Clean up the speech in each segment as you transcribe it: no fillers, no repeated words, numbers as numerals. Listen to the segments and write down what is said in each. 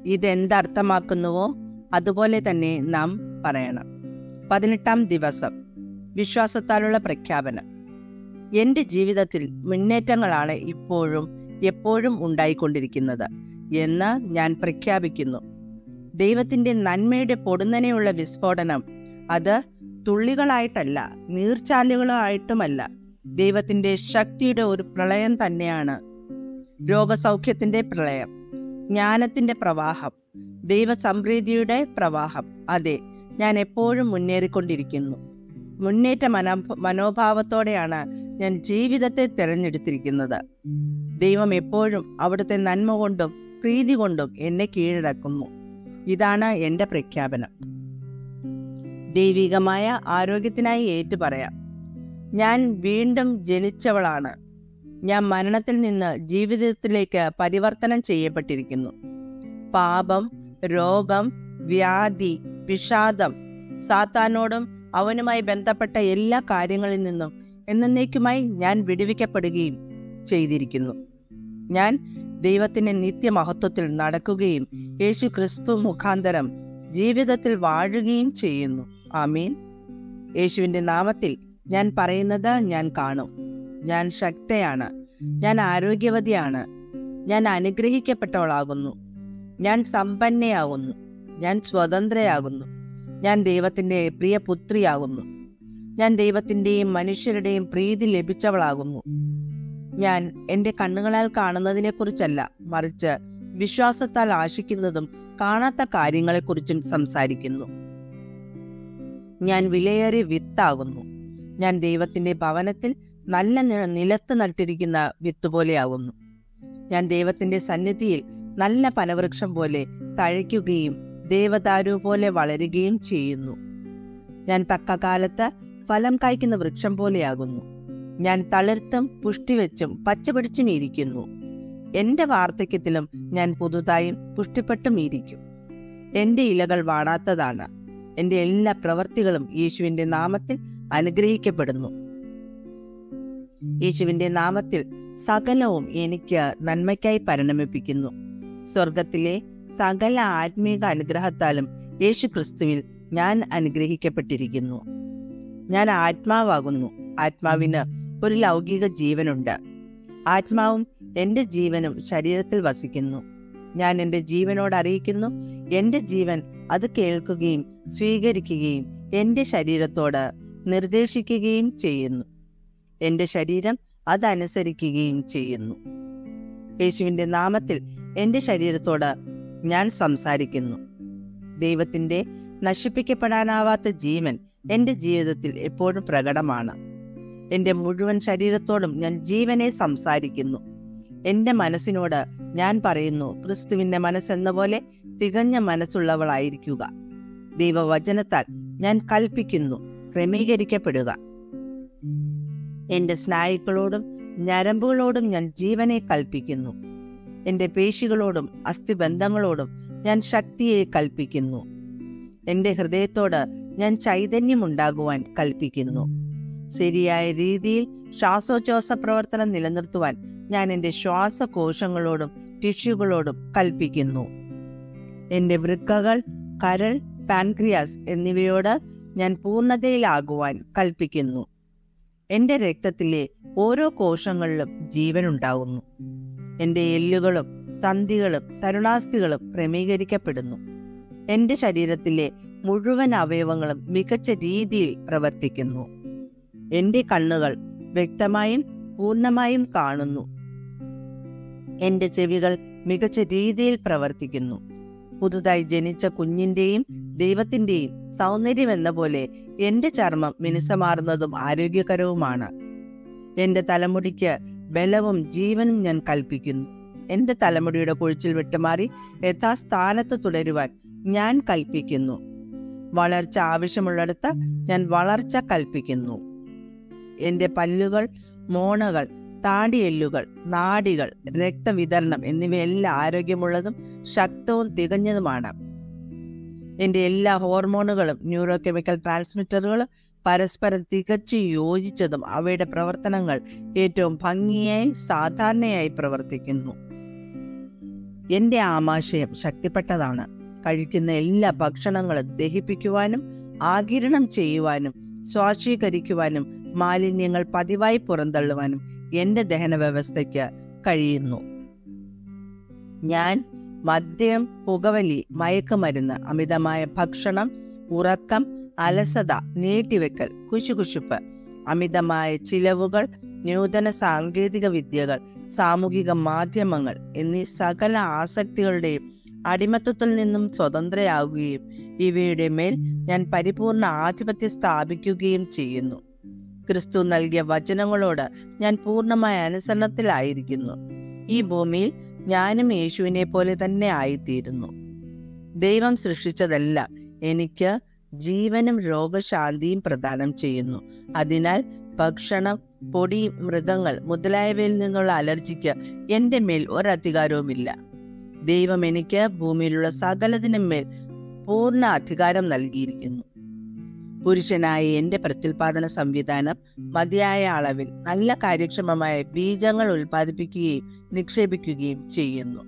ഇതെന്തർത്ഥമാക്കുന്നുവോ അതുപോലെ തന്നെ നാം പറയണം. 18-ാം ദിവസം വിശ്വാസത്താലുള്ള പ്രഖ്യാപനം. എൻ്റെ ജീവിതത്തിൽ മുന്നേറ്റങ്ങളാണ് ഇപ്പോഴും എപ്പോഴും ഉണ്ടായിക്കൊണ്ടിരിക്കുന്നത് എന്ന് ഞാൻ പ്രഖ്യാപിക്കുന്നു. ദൈവത്തിൻ്റെ നന്മയുടെ പൊടുന്നനെയുള്ള വിസ്ഫോടനം അത് തുള്ളികളായിട്ടല്ല, നീർച്ചാലുകളായിട്ടുമല്ല, ദൈവത്തിൻ്റെ ശക്തിയുടെ ഒരു പ്രളയം തന്നെയാണ്. രോഗസൗഖ്യത്തിൻ്റെ പ്രളയം, ജ്ഞാനത്തിൻ്റെ പ്രവാഹം, ദൈവസംപ്രീതിയുടെ പ്രവാഹം. അതെ, ഞാൻ എപ്പോഴും മുന്നേറിക്കൊണ്ടിരിക്കുന്നു. മുന്നേറ്റ മനോഭാവത്തോടെയാണ് ഞാൻ ജീവിതത്തെ തിരഞ്ഞെടുത്തിരിക്കുന്നത്. ദൈവം എപ്പോഴും അവിടുത്തെ നന്മ കൊണ്ടും പ്രീതി കൊണ്ടും എന്നെ കീഴടക്കുന്നു. ഇതാണ് എൻ്റെ പ്രഖ്യാപനം. ദൈവികമായ ആരോഗ്യത്തിനായി ഏറ്റുപറയാം. ഞാൻ വീണ്ടും ജനിച്ചവളാണ്. ഞാൻ മരണത്തിൽ നിന്ന് ജീവിതത്തിലേക്ക് പരിവർത്തനം ചെയ്യപ്പെട്ടിരിക്കുന്നു. പാപം, രോഗം, വ്യാധി, വിഷാദം, സാത്താനോടും അവനുമായി ബന്ധപ്പെട്ട എല്ലാ കാര്യങ്ങളിൽ നിന്നും എന്നേക്കുമായി ഞാൻ വിടുവിക്കപ്പെടുകയും ചെയ്തിരിക്കുന്നു. ഞാൻ ദൈവത്തിന്റെ നിത്യമഹത്വത്തിൽ നടക്കുകയും യേശു ക്രിസ്തു മുഖാന്തരം ജീവിതത്തിൽ വാഴുകയും ചെയ്യുന്നു. ആമീൻ. യേശുവിന്റെ നാമത്തിൽ ഞാൻ പറയുന്നത് ഞാൻ കാണും. ഞാൻ ശക്തയാണ്. ഞാൻ ആരോഗ്യവതിയാണ്. ഞാൻ അനുഗ്രഹിക്കപ്പെട്ടവളാകുന്നു. ഞാൻ സമ്പന്നയാകുന്നു. ഞാൻ സ്വതന്ത്രയാകുന്നു. ഞാൻ ദൈവത്തിന്റെ പ്രിയ പുത്രിയാകുന്നു. ഞാൻ ദൈവത്തിന്റെയും മനുഷ്യരുടെയും പ്രീതി ലഭിച്ചവളാകുന്നു. ഞാൻ എൻ്റെ കണ്ണുകളാൽ കാണുന്നതിനെ കുറിച്ചല്ല, മറിച്ച് വിശ്വാസത്താൽ ആശിക്കുന്നതും കാണാത്ത കാര്യങ്ങളെക്കുറിച്ചും സംസാരിക്കുന്നു. ഞാൻ വിലയേറിയ വിത്താകുന്നു. ഞാൻ ദൈവത്തിന്റെ ഭവനത്തിൽ നല്ല നിലത്ത് നട്ടിരിക്കുന്ന വിത്ത് പോലെയാകുന്നു. ഞാൻ ദൈവത്തിന്റെ സന്നിധിയിൽ നല്ല ഫലവൃക്ഷം പോലെ തഴയ്ക്കുകയും ദേവദാരു പോലെ വളരുകയും ചെയ്യുന്നു. ഞാൻ തക്ക കാലത്ത് ഫലം കായ്ക്കുന്ന വൃക്ഷം പോലെയാകുന്നു. ഞാൻ തളിർത്തും പുഷ്ടിവെച്ചും പച്ചപിടിച്ചും ഇരിക്കുന്നു. എന്റെ വാർദ്ധക്യത്തിലും ഞാൻ പുതുതായും പുഷ്ടിപ്പെട്ടും ഇരിക്കും. എന്റെ ഇലകൾ വാടാത്തതാണ്. എന്റെ എല്ലാ പ്രവൃത്തികളും യേശുവിന്റെ നാമത്തിൽ അനുഗ്രഹിക്കപ്പെടുന്നു. യേശുവിന്റെ നാമത്തിൽ സകലവും എനിക്ക് നന്മയ്ക്കായി പരിണമിപ്പിക്കുന്നു. സ്വർഗത്തിലെ സകല ആത്മീക അനുഗ്രഹത്താലും യേശു ക്രിസ്തുവിൽ ഞാൻ അനുഗ്രഹിക്കപ്പെട്ടിരിക്കുന്നു. ഞാൻ ആത്മാവാകുന്നു. ആത്മാവിന് ഒരു ലൗകിക ജീവനുണ്ട്. ആത്മാവും എന്റെ ജീവനും ശരീരത്തിൽ വസിക്കുന്നു. ഞാൻ എന്റെ ജീവനോട് അറിയിക്കുന്നു. എന്റെ ജീവൻ അത് കേൾക്കുകയും സ്വീകരിക്കുകയും എന്റെ ശരീരത്തോട് നിർദ്ദേശിക്കുകയും ചെയ്യുന്നു. എന്റെ ശരീരം അതനുസരിക്കുകയും ചെയ്യുന്നു. യേശുവിന്റെ നാമത്തിൽ എന്റെ ശരീരത്തോട് ഞാൻ സംസാരിക്കുന്നു. ദൈവത്തിന്റെ നശിപ്പിക്കപ്പെടാനാവാത്ത ജീവൻ എന്റെ ജീവിതത്തിൽ എപ്പോഴും പ്രകടമാണ്. എന്റെ മുഴുവൻ ശരീരത്തോടും ഞാൻ ജീവനെ സംസാരിക്കുന്നു. എന്റെ മനസ്സിനോട് ഞാൻ പറയുന്നു, ക്രിസ്തുവിന്റെ മനസ്സെന്ന പോലെ തികഞ്ഞ മനസ്സുള്ളവളായിരിക്കുക. ദൈവവചനത്താൽ ഞാൻ കൽപ്പിക്കുന്നു, ക്രമീകരിക്കപ്പെടുക. എന്റെ സ്നായുക്കളോടും ഞരമ്പുകളോടും ഞാൻ ജീവനെ കൽപ്പിക്കുന്നു. എന്റെ പേശികളോടും അസ്ഥിബന്ധങ്ങളോടും ഞാൻ ശക്തിയെ കൽപ്പിക്കുന്നു. എന്റെ ഹൃദയത്തോട് ഞാൻ ചൈതന്യമുണ്ടാകുവാൻ കൽപ്പിക്കുന്നു. ശരിയായ രീതിയിൽ ശ്വാസോച്ഛ്വാസ പ്രവർത്തനം നിലനിർത്തുവാൻ ഞാൻ എന്റെ ശ്വാസകോശങ്ങളോടും ടിഷ്യൂകളോടും കൽപ്പിക്കുന്നു. എന്റെ വൃക്കകൾ, കരൾ, പാൻക്രിയാസ് എന്നിവയോട് ഞാൻ പൂർണ്ണതയിലാകുവാൻ കൽപ്പിക്കുന്നു. എന്റെ രക്തത്തിലെ ഓരോ കോശങ്ങളിലും ജീവനുണ്ടാകുന്നു. എന്റെ എല്ലുകളും സന്ധികളും തരുണാസ്ഥികളും ക്രമീകരിക്കപ്പെടുന്നു. എന്റെ ശരീരത്തിലെ മുഴുവൻ അവയവങ്ങളും മികച്ച രീതിയിൽ പ്രവർത്തിക്കുന്നു. എന്റെ കണ്ണുകൾ വ്യക്തമായും പൂർണ്ണമായും കാണുന്നു. എന്റെ ചെവികൾ മികച്ച രീതിയിൽ പ്രവർത്തിക്കുന്നു. പുതുതായി ജനിച്ച കുഞ്ഞിന്റെയും ദൈവത്തിന്റെയും സൗന്ദര്യം എന്ന പോലെ എന്റെ ചർമ്മം മിനുസമാർന്നതും ആരോഗ്യകരവുമാണ്. എന്റെ തലമുടിക്ക് ബലവും ജീവനും ഞാൻ കൽപ്പിക്കുന്നു. എന്റെ തലമുടിയുടെ കൊഴിച്ചിൽ വിട്ടുമാറി യഥാസ്ഥാനത്ത് തുടരുവാൻ ഞാൻ കൽപ്പിക്കുന്നു. വളർച്ച ആവശ്യമുള്ളിടത്ത് ഞാൻ വളർച്ച കൽപ്പിക്കുന്നു. എന്റെ പല്ലുകൾ, മോണകൾ, താടിയെല്ലുകൾ, നാഡികൾ, രക്തവിതരണം എന്നിവയെല്ലാം ആരോഗ്യമുള്ളതും ശക്തവും തികഞ്ഞതുമാണ്. എന്റെ എല്ലാ ഹോർമോണുകളും ന്യൂറോ കെമിക്കൽ ട്രാൻസ്മിറ്ററുകളും പരസ്പരം തികച്ചു യോജിച്ചതും അവയുടെ പ്രവർത്തനങ്ങൾ ഏറ്റവും ഭംഗിയായി സാധാരണയായി പ്രവർത്തിക്കുന്നു. എൻ്റെ ആമാശയം ശക്തിപ്പെട്ടതാണ്. കഴിക്കുന്ന എല്ലാ ഭക്ഷണങ്ങളും ദഹിപ്പിക്കുവാനും ആഗിരണം ചെയ്യുവാനും സ്വാശീകരിക്കുവാനും മാലിന്യങ്ങൾ പതിവായി പുറന്തള്ളുവാനും എൻ്റെ ദഹന വ്യവസ്ഥയ്ക്ക് കഴിയുന്നു. ഞാൻ മദ്യം, പുകവലി, മയക്കുമരുന്ന്, അമിതമായ ഭക്ഷണം, ഉറക്കം, അലസത, നീട്ടിവെക്കൽ, കുശുകുശുപ്പ്, അമിതമായ ചിലവുകൾ, നൂതന സാങ്കേതിക വിദ്യകൾ, സാമൂഹിക മാധ്യമങ്ങൾ എന്നീ സകല ആസക്തികളുടെയും അടിമത്തത്തിൽ നിന്നും സ്വതന്ത്രയാവുകയും ഇവയുടെ മേൽ ഞാൻ പരിപൂർണ ആധിപത്യം സ്ഥാപിക്കുകയും ചെയ്യുന്നു. ക്രിസ്തു നൽകിയ വചനങ്ങളോട് ഞാൻ പൂർണ്ണമായ അനുസരണത്തിലായിരിക്കുന്നു. ഈ ഭൂമിയിൽ ഞാനും യേശുവിനെ പോലെ തന്നെ ആയിത്തീരുന്നു. ദൈവം സൃഷ്ടിച്ചതെല്ലാം എനിക്ക് ജീവനും രോഗശാന്തിയും പ്രദാനം ചെയ്യുന്നു. അതിനാൽ ഭക്ഷണം, പൊടി, മൃഗങ്ങൾ മുതലായവയിൽ നിന്നുള്ള അലർജിക്ക് എൻ്റെ മേൽ ഒരധികാരവുമില്ല. ദൈവം എനിക്ക് ഭൂമിയിലുള്ള സകലത്തിനും മേൽ പൂർണ്ണ അധികാരം നൽകിയിരിക്കുന്നു. പുരുഷനായ എൻ്റെ പ്രത്യുൽപാദന സംവിധാനം മതിയായ അളവിൽ നല്ല കാര്യക്ഷമമായ ബീജങ്ങൾ ഉൽപ്പാദിപ്പിക്കുകയും നിക്ഷേപിക്കുകയും ചെയ്യുന്നു.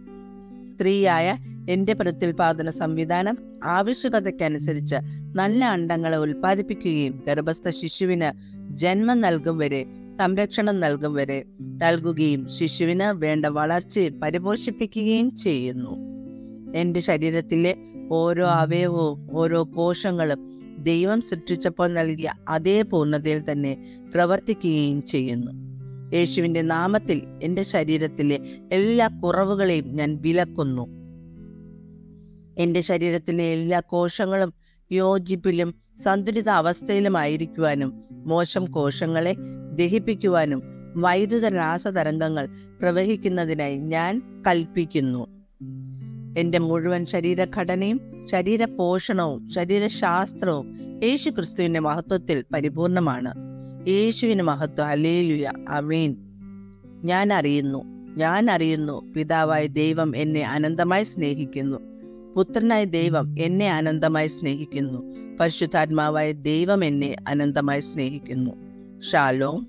സ്ത്രീയായ എൻ്റെ പ്രത്യുൽപാദന സംവിധാനം ആവശ്യകതയ്ക്കനുസരിച്ച് നല്ല അണ്ടങ്ങളെ ഉൽപ്പാദിപ്പിക്കുകയും ഗർഭസ്ഥ ശിശുവിന് ജന്മം നൽകും വരെ സംരക്ഷണം നൽകുകയും ശിശുവിന് വേണ്ട വളർച്ചയെ പരിപോഷിപ്പിക്കുകയും ചെയ്യുന്നു. എൻ്റെ ശരീരത്തിലെ ഓരോ അവയവവും ഓരോ കോശങ്ങളും ദൈവം സൃഷ്ടിച്ചപ്പോൾ നൽകിയ അതേ പൂർണ്ണതയിൽ തന്നെ പ്രവർത്തിക്കുകയും ചെയ്യുന്നു. യേശുവിൻ്റെ നാമത്തിൽ എൻ്റെ ശരീരത്തിലെ എല്ലാ കുറവുകളെയും ഞാൻ വിലക്കുന്നു. എൻ്റെ ശരീരത്തിലെ എല്ലാ കോശങ്ങളും യോജിപ്പിലും സന്തുലിത അവസ്ഥയിലുമായിരിക്കുവാനും മോശം കോശങ്ങളെ ദഹിപ്പിക്കുവാനും വൈദ്യുത രാസതരംഗങ്ങൾ പ്രവഹിക്കുന്നതിനായി ഞാൻ കൽപ്പിക്കുന്നു. എൻ്റെ മുഴുവൻ ശരീരഘടനയും ശരീരപോഷണവും ശരീരശാസ്ത്രവും യേശു ക്രിസ്തുവിന്റെ മഹത്വത്തിൽ പരിപൂർണമാണ്. യേശുവിന് മഹത്വം. ഹല്ലേലൂയ, ആമേൻ. ഞാൻ അറിയുന്നു പിതാവായ ദൈവം എന്നെ അനന്തമായി സ്നേഹിക്കുന്നു. പുത്രനായ ദൈവം എന്നെ അനന്തമായി സ്നേഹിക്കുന്നു. പരിശുദ്ധാത്മാവായ ദൈവം എന്നെ അനന്തമായി സ്നേഹിക്കുന്നു. ഷാലോം.